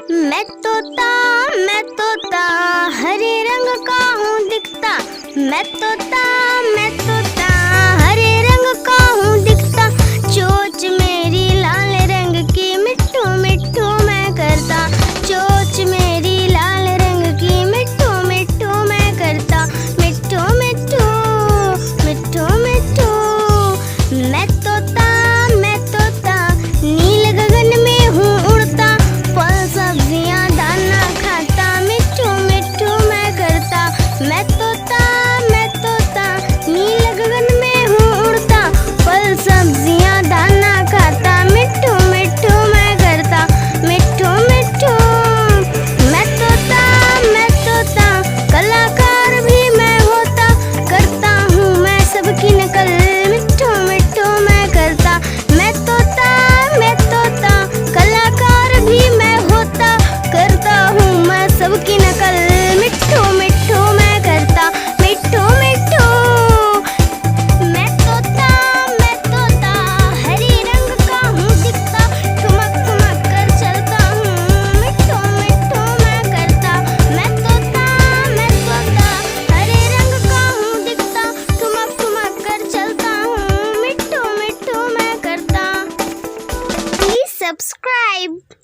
मैं तोता हरे रंग का हूँ दिखता। मैं तोता हरे रंग का हूँ दिखता। चोंच मेरी लाल रंग की, मिट्ठू मिट्ठू मैं करता। चोंच मेरी लाल रंग की, मिट्ठू मिट्ठू मैं करता। मिट्ठू मिट्ठू मिट्ठू मिट्ठू। मैं तोता नील गगन में हूँ उड़ता। फल सब्जियाँ दाना खाता, मिट्ठू मिट्ठू मैं करता। मैं तोता नील गगन में हूँ उड़ता। फल सब्जियाँ दाना खाता, मिट्ठू मिट्ठू मैं करता। मिट्ठू मिट्ठू। मैं तोता कलाकार भी मैं होता। करता हूँ मैं सबकी नकल, मिट्ठू मिट्ठू मैं करता। मैं तोता कलाकार भी मैं होता। करता हूँ मैं सबकी नकल, मिट्ठू मिट्ठू मैं करता। मिट्ठू मिट्ठू। मैं तोता हरे रंग का हूँ दिखता। ठुमक ठुमक कर चलता हूँ, मिट्ठू मिट्ठू मैं करता। मैं तोता हरे रंग का हूँ दिखता। ठुमक ठुमक कर चलता हूँ, मिट्ठू मिट्ठू मैं करता। Please subscribe.